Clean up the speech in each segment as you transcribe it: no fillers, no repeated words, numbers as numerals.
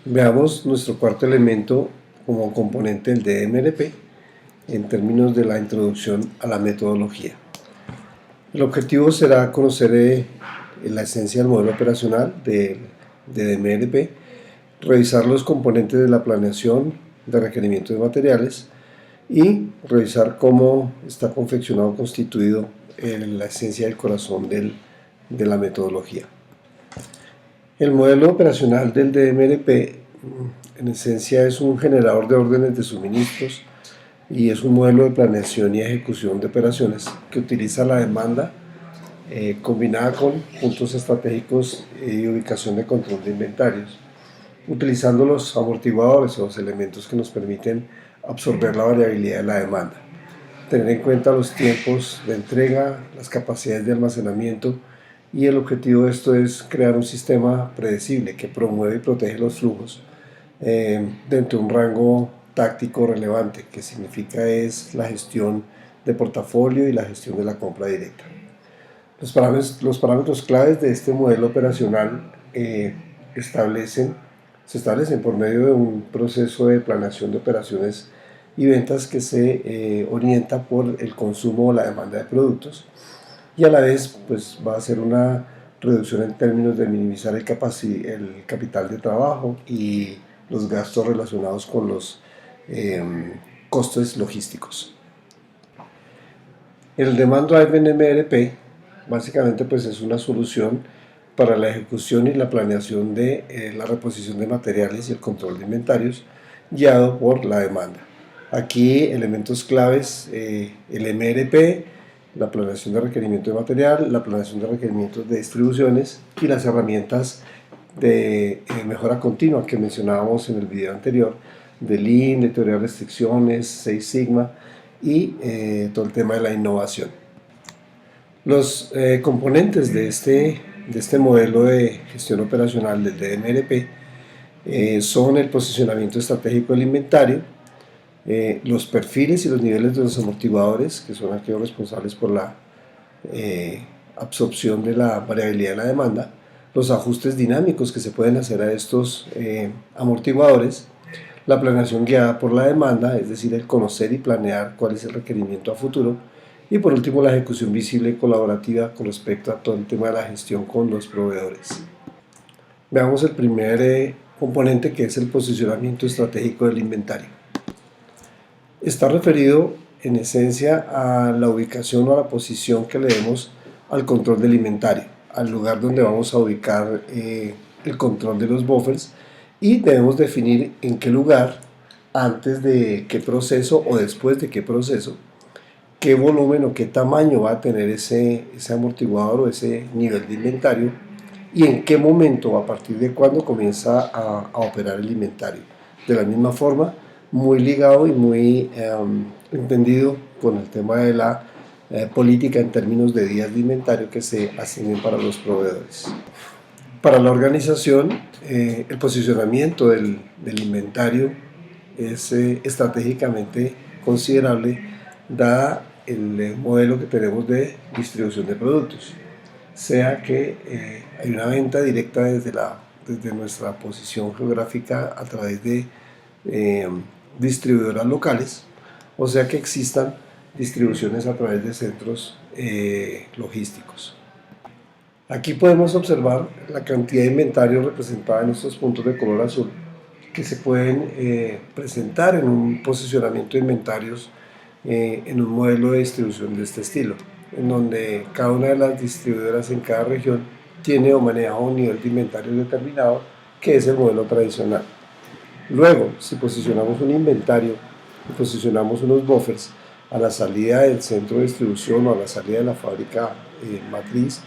Veamos nuestro cuarto elemento como componente del DMRP en términos de la introducción a la metodología. El objetivo será conocer la esencia del modelo operacional de DMRP, revisar los componentes de la planeación de requerimientos de materiales y revisar cómo está confeccionado o constituido la esencia del corazón de la metodología. El modelo operacional del DMRP en esencia es un generador de órdenes de suministros y es un modelo de planeación y ejecución de operaciones que utiliza la demanda combinada con puntos estratégicos y ubicación de control de inventarios, utilizando los amortiguadores o los elementos que nos permiten absorber la variabilidad de la demanda, tener en cuenta los tiempos de entrega, las capacidades de almacenamiento, y el objetivo de esto es crear un sistema predecible que promueve y protege los flujos dentro de un rango táctico relevante, que significa es la gestión de portafolio y la gestión de la compra directa. Los parámetros claves de este modelo operacional se establecen por medio de un proceso de planeación de operaciones y ventas que se orienta por el consumo o la demanda de productos, y a la vez pues va a ser una reducción en términos de minimizar el capital de trabajo y los gastos relacionados con los costes logísticos. El Demand Driven MRP básicamente pues es una solución para la ejecución y la planeación de la reposición de materiales y el control de inventarios guiado por la demanda. Aquí elementos claves, el MRP, la planeación de requerimiento de material, la planeación de requerimientos de distribuciones y las herramientas de mejora continua que mencionábamos en el video anterior, de Lean, de teoría de restricciones, Six Sigma y todo el tema de la innovación. Los componentes de este modelo de gestión operacional del DMRP son el posicionamiento estratégico del inventario, los perfiles y los niveles de los amortiguadores, que son aquellos responsables por la absorción de la variabilidad de la demanda, los ajustes dinámicos que se pueden hacer a estos amortiguadores, la planeación guiada por la demanda, es decir, el conocer y planear cuál es el requerimiento a futuro, y por último la ejecución visible y colaborativa con respecto a todo el tema de la gestión con los proveedores. Veamos el primer componente, que es el posicionamiento estratégico del inventario. Está referido en esencia a la ubicación o a la posición que le demos al control del inventario, al lugar donde vamos a ubicar el control de los buffers, y debemos definir en qué lugar, antes de qué proceso o después de qué proceso, qué volumen o qué tamaño va a tener ese amortiguador o ese nivel de inventario, y en qué momento, a partir de cuándo comienza a operar el inventario. De la misma forma, muy ligado y muy entendido con el tema de la política en términos de días de inventario que se asignen para los proveedores. Para la organización, el posicionamiento del inventario es estratégicamente considerable, dada el modelo que tenemos de distribución de productos, sea que hay una venta directa desde nuestra posición geográfica a través de distribuidoras locales, o sea que existan distribuciones a través de centros logísticos. Aquí podemos observar la cantidad de inventario representada en estos puntos de color azul, que se pueden presentar en un posicionamiento de inventarios en un modelo de distribución de este estilo, en donde cada una de las distribuidoras en cada región tiene o maneja un nivel de inventario determinado, que es el modelo tradicional. Luego, si posicionamos un inventario y posicionamos unos buffers a la salida del centro de distribución o a la salida de la fábrica matriz,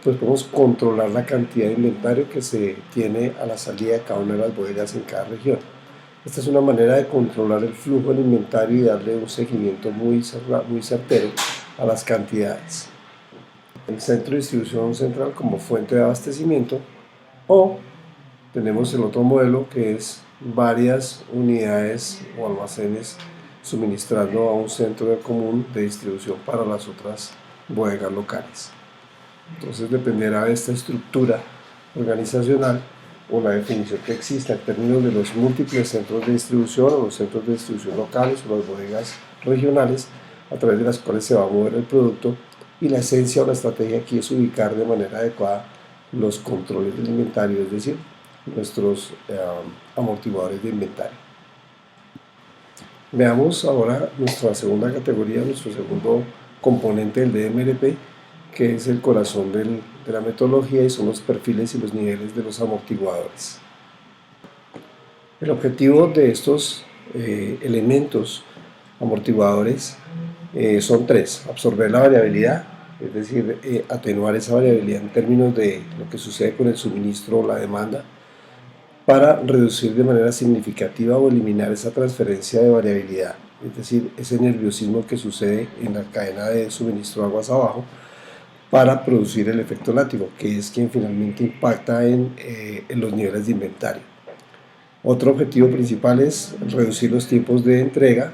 pues podemos controlar la cantidad de inventario que se tiene a la salida de cada una de las bodegas en cada región. Esta es una manera de controlar el flujo del inventario y darle un seguimiento muy certero a las cantidades. El centro de distribución central como fuente de abastecimiento, o tenemos el otro modelo, que es varias unidades o almacenes suministrando a un centro común de distribución para las otras bodegas locales. Entonces dependerá de esta estructura organizacional o la definición que exista en términos de los múltiples centros de distribución o los centros de distribución locales o las bodegas regionales a través de las cuales se va a mover el producto, y la esencia o la estrategia aquí es ubicar de manera adecuada los controles del inventario, es decir, nuestros amortiguadores de inventario. Veamos ahora nuestra segunda categoría, nuestro segundo componente del DMRP, que es el corazón de la metodología, y son los perfiles y los niveles de los amortiguadores. El objetivo de estos elementos amortiguadores son tres: absorber la variabilidad, es decir, atenuar esa variabilidad en términos de lo que sucede con el suministro o la demanda, para reducir de manera significativa o eliminar esa transferencia de variabilidad, es decir, ese nerviosismo que sucede en la cadena de suministro aguas abajo, para producir el efecto látigo, que es quien finalmente impacta en los niveles de inventario. Otro objetivo principal es reducir los tiempos de entrega,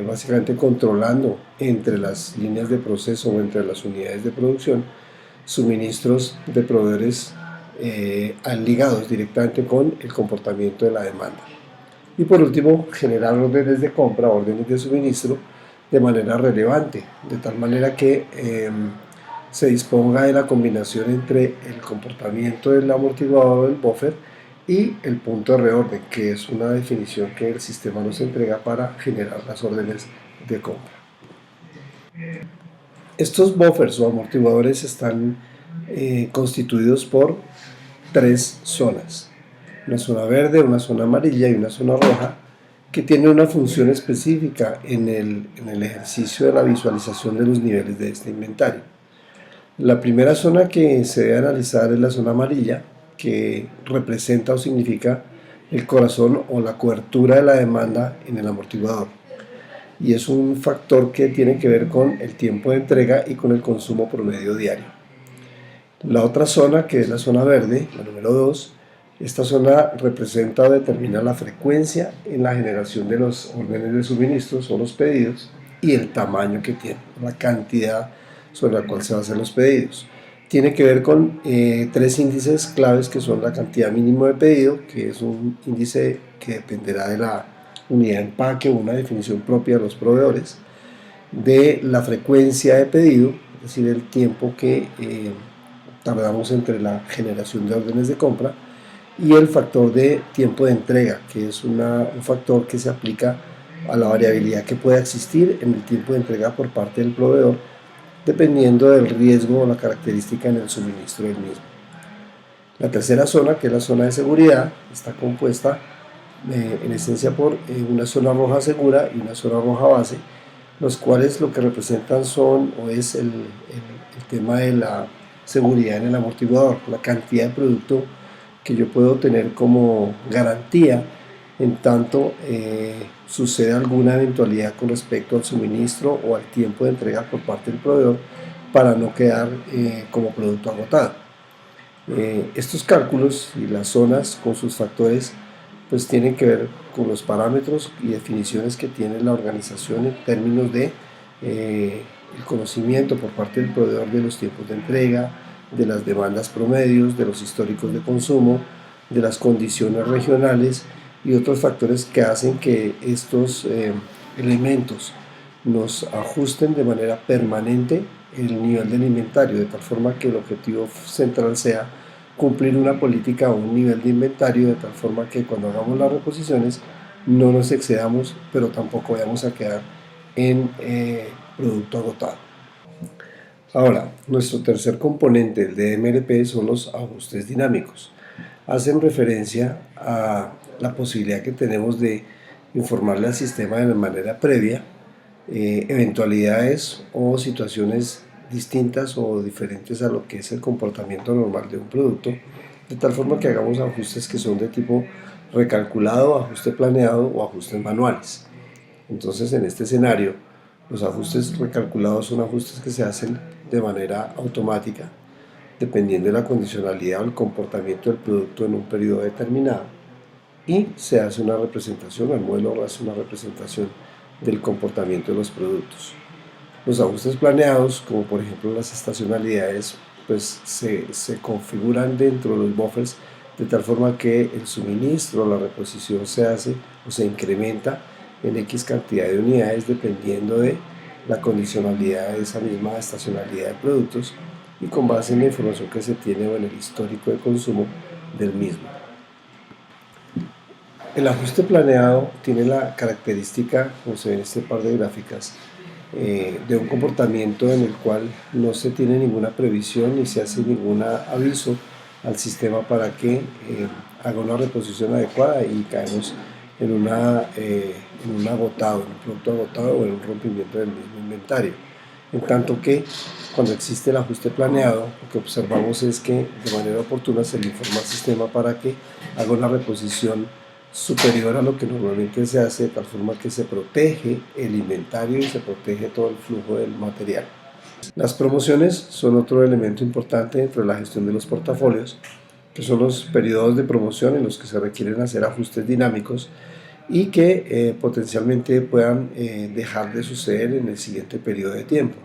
básicamente controlando entre las líneas de proceso o entre las unidades de producción suministros de proveedores ligados directamente con el comportamiento de la demanda. Y por último, generar órdenes de compra, órdenes de suministro de manera relevante, de tal manera que se disponga de la combinación entre el comportamiento del amortiguador del buffer y el punto de reorden, que es una definición que el sistema nos entrega para generar las órdenes de compra. Estos buffers o amortiguadores están constituidos por tres zonas: una zona verde, una zona amarilla y una zona roja, que tiene una función específica en el ejercicio de la visualización de los niveles de este inventario. La primera zona que se debe analizar es la zona amarilla, que representa o significa el corazón o la cobertura de la demanda en el amortiguador, y es un factor que tiene que ver con el tiempo de entrega y con el consumo promedio diario. La otra zona, que es la zona verde, la número 2, esta zona representa o determina la frecuencia en la generación de los órdenes de suministros o los pedidos, y el tamaño que tiene, la cantidad sobre la cual se basan los pedidos. Tiene que ver con tres índices claves, que son la cantidad mínimo de pedido, que es un índice que dependerá de la unidad de empaque o una definición propia de los proveedores, de la frecuencia de pedido, es decir, el tiempo que tardamos entre la generación de órdenes de compra, y el factor de tiempo de entrega, que es un factor que se aplica a la variabilidad que pueda existir en el tiempo de entrega por parte del proveedor, dependiendo del riesgo o la característica en el suministro del mismo. La tercera zona, que es la zona de seguridad, está compuesta en esencia por una zona roja segura y una zona roja base, los cuales lo que representan son o es el tema de la seguridad en el amortiguador, la cantidad de producto que yo puedo tener como garantía en tanto sucede alguna eventualidad con respecto al suministro o al tiempo de entrega por parte del proveedor, para no quedar como producto agotado. Estos cálculos y las zonas con sus factores pues tienen que ver con los parámetros y definiciones que tiene la organización en términos de el conocimiento por parte del proveedor de los tiempos de entrega, de las demandas promedios, de los históricos de consumo, de las condiciones regionales y otros factores que hacen que estos elementos nos ajusten de manera permanente el nivel del inventario, de tal forma que el objetivo central sea cumplir una política o un nivel de inventario, de tal forma que cuando hagamos las reposiciones no nos excedamos, pero tampoco vayamos a quedar en producto agotado. Ahora, nuestro tercer componente del DMRP son los ajustes dinámicos. Hacen referencia a la posibilidad que tenemos de informarle al sistema de manera previa eventualidades o situaciones distintas o diferentes a lo que es el comportamiento normal de un producto, de tal forma que hagamos ajustes que son de tipo recalculado, ajuste planeado o ajustes manuales. Entonces, en este escenario, los ajustes recalculados son ajustes que se hacen de manera automática, dependiendo de la condicionalidad o el comportamiento del producto en un periodo determinado, y se hace una representación, el modelo hace una representación del comportamiento de los productos. Los ajustes planeados, como por ejemplo las estacionalidades, pues se configuran dentro de los buffers de tal forma que el suministro, la reposición se hace o se incrementa en X cantidad de unidades dependiendo de la condicionalidad de esa misma estacionalidad de productos y con base en la información que se tiene o en el histórico de consumo del mismo. El ajuste planeado tiene la característica, como se ve en este par de gráficas, de un comportamiento en el cual no se tiene ninguna previsión ni se hace ningún aviso al sistema para que haga una reposición adecuada y caemos en un agotado, en un producto agotado o en un rompimiento del mismo inventario. En tanto que cuando existe el ajuste planeado, lo que observamos es que de manera oportuna se le informa al sistema para que haga una reposición superior a lo que normalmente se hace, de tal forma que se protege el inventario y se protege todo el flujo del material. Las promociones son otro elemento importante dentro de la gestión de los portafolios, que son los periodos de promoción en los que se requieren hacer ajustes dinámicos y que potencialmente puedan dejar de suceder en el siguiente periodo de tiempo.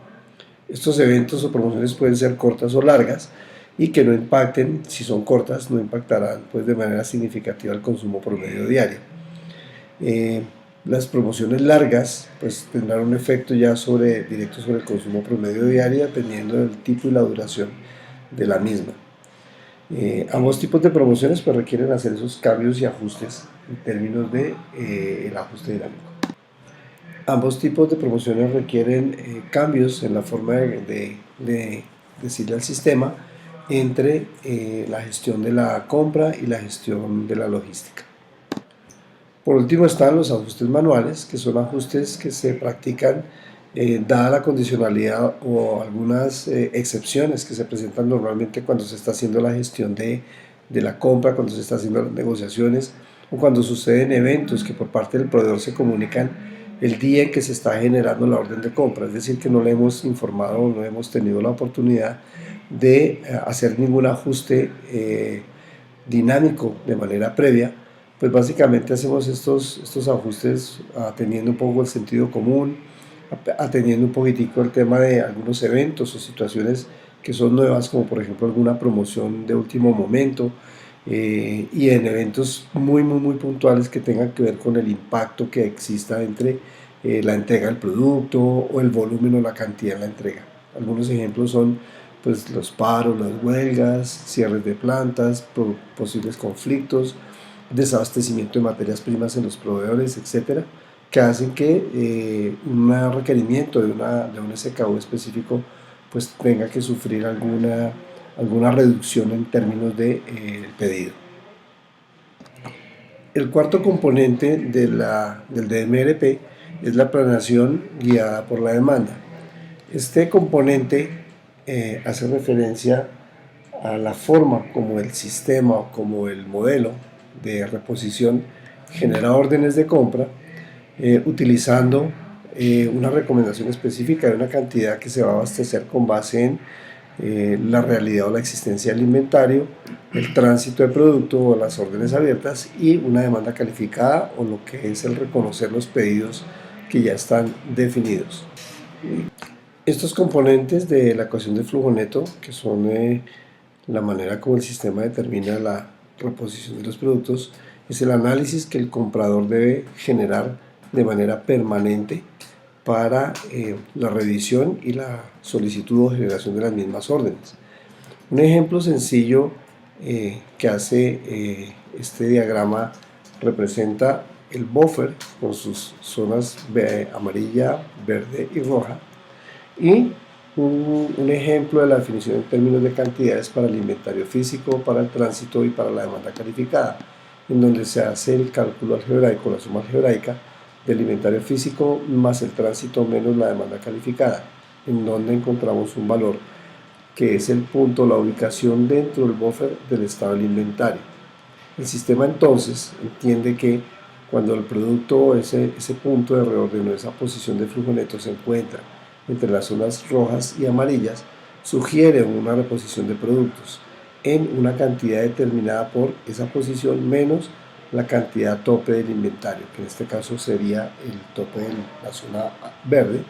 Estos eventos o promociones pueden ser cortas o largas y que no impacten, si son cortas, no impactarán pues, de manera significativa el consumo promedio diario. Las promociones largas pues, tendrán un efecto ya directo sobre el consumo promedio diario dependiendo del tipo y la duración de la misma. Ambos tipos de promociones pues, requieren hacer esos cambios y ajustes en términos de el ajuste dinámico. Ambos tipos de promociones requieren cambios en la forma de decirle al sistema entre la gestión de la compra y la gestión de la logística. Por último están los ajustes manuales, que son ajustes que se practican dada la condicionalidad o algunas excepciones que se presentan normalmente cuando se está haciendo la gestión de la compra, cuando se está haciendo las negociaciones o cuando suceden eventos que por parte del proveedor se comunican el día en que se está generando la orden de compra, es decir, que no le hemos informado o no hemos tenido la oportunidad de hacer ningún ajuste dinámico de manera previa, pues básicamente hacemos estos ajustes atendiendo un poco el sentido común, atendiendo un poquitico el tema de algunos eventos o situaciones que son nuevas, como por ejemplo alguna promoción de último momento, y en eventos muy puntuales que tengan que ver con el impacto que exista entre la entrega del producto o el volumen o la cantidad en la entrega. Algunos ejemplos son pues, los paros, las huelgas, cierres de plantas, posibles conflictos, desabastecimiento de materias primas en los proveedores, etcétera, que hacen que un requerimiento de un SKU específico pues tenga que sufrir alguna reducción en términos de pedido. El cuarto componente del DMRP es la planeación guiada por la demanda. Este componente hace referencia a la forma como el sistema o como el modelo de reposición genera órdenes de compra utilizando una recomendación específica de una cantidad que se va a abastecer con base en la realidad o la existencia del inventario, el tránsito de producto o las órdenes abiertas y una demanda calificada o lo que es el reconocer los pedidos que ya están definidos. Estos componentes de la ecuación de flujo neto, que son la manera como el sistema determina la reposición de los productos, es el análisis que el comprador debe generar de manera permanente para la revisión y la solicitud o generación de las mismas órdenes. Un ejemplo sencillo que hace este diagrama representa el buffer con sus zonas amarilla, verde y roja, y un ejemplo de la definición en términos de cantidades para el inventario físico, para el tránsito y para la demanda calificada, en donde se hace el cálculo algebraico, la suma algebraica del inventario físico más el tránsito menos la demanda calificada, en donde encontramos un valor que es el punto, la ubicación dentro del buffer del estado del inventario. El sistema entonces entiende que cuando el producto, ese punto de reorden o esa posición de flujo neto se encuentra entre las zonas rojas y amarillas, sugiere una reposición de productos en una cantidad determinada por esa posición menos la cantidad tope del inventario, que en este caso sería el tope de la zona verde,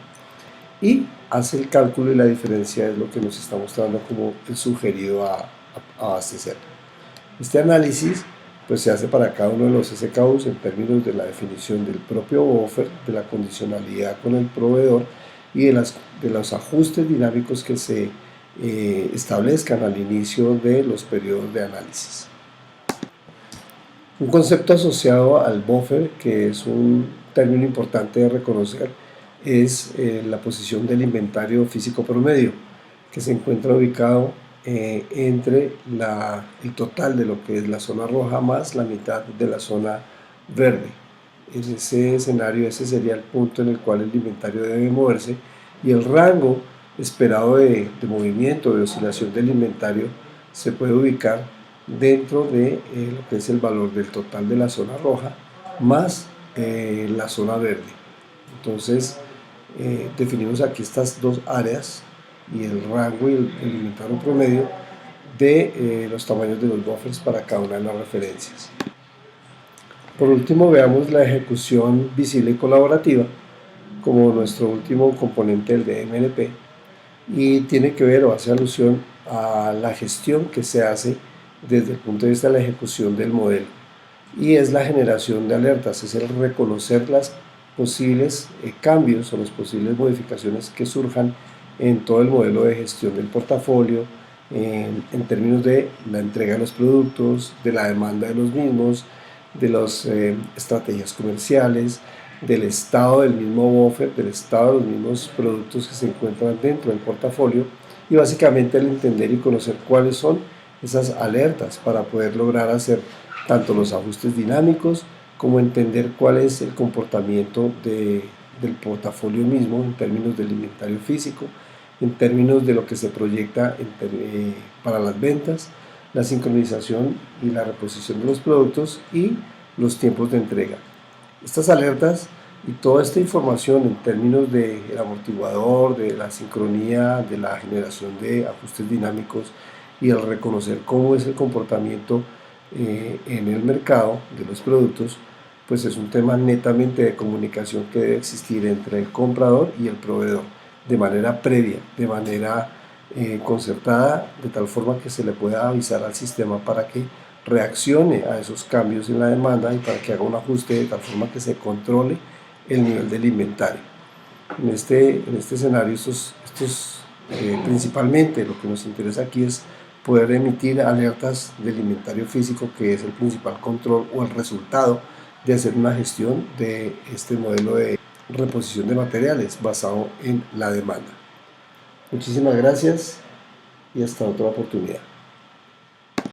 y hace el cálculo y la diferencia es lo que nos está mostrando como el sugerido a abastecer. Este análisis pues se hace para cada uno de los SKUs en términos de la definición del propio buffer, de la condicionalidad con el proveedor y de los ajustes dinámicos que se establezcan al inicio de los periodos de análisis. Un concepto asociado al buffer, que es un término importante de reconocer, es la posición del inventario físico promedio, que se encuentra ubicado entre el total de lo que es la zona roja más la mitad de la zona verde. En ese escenario, ese sería el punto en el cual el inventario debe moverse, y el rango esperado de movimiento, de oscilación del inventario, se puede ubicar dentro de lo que es el valor del total de la zona roja más la zona verde. Entonces definimos aquí estas dos áreas y el rango y el inventario promedio de los tamaños de los buffers para cada una de las referencias. Por último, veamos la ejecución visible y colaborativa como nuestro último componente del DMLP, y tiene que ver o hace alusión a la gestión que se hace desde el punto de vista de la ejecución del modelo, y es la generación de alertas, es el reconocer las posibles cambios o las posibles modificaciones que surjan en todo el modelo de gestión del portafolio, en términos de la entrega de los productos, de la demanda de los mismos, de las estrategias comerciales, del estado del mismo buffer, del estado de los mismos productos que se encuentran dentro del portafolio, y básicamente el entender y conocer cuáles son esas alertas para poder lograr hacer tanto los ajustes dinámicos como entender cuál es el comportamiento del portafolio mismo en términos del inventario físico, en términos de lo que se proyecta para las ventas, la sincronización y la reposición de los productos y los tiempos de entrega. Estas alertas y toda esta información en términos del amortiguador, de la sincronía, de la generación de ajustes dinámicos y el reconocer cómo es el comportamiento en el mercado de los productos, pues es un tema netamente de comunicación que debe existir entre el comprador y el proveedor, de manera previa, de manera concertada, de tal forma que se le pueda avisar al sistema para que reaccione a esos cambios en la demanda y para que haga un ajuste de tal forma que se controle el nivel del inventario. En este escenario, principalmente lo que nos interesa aquí es poder emitir alertas del inventario físico, que es el principal control o el resultado de hacer una gestión de este modelo de reposición de materiales basado en la demanda. Muchísimas gracias y hasta otra oportunidad.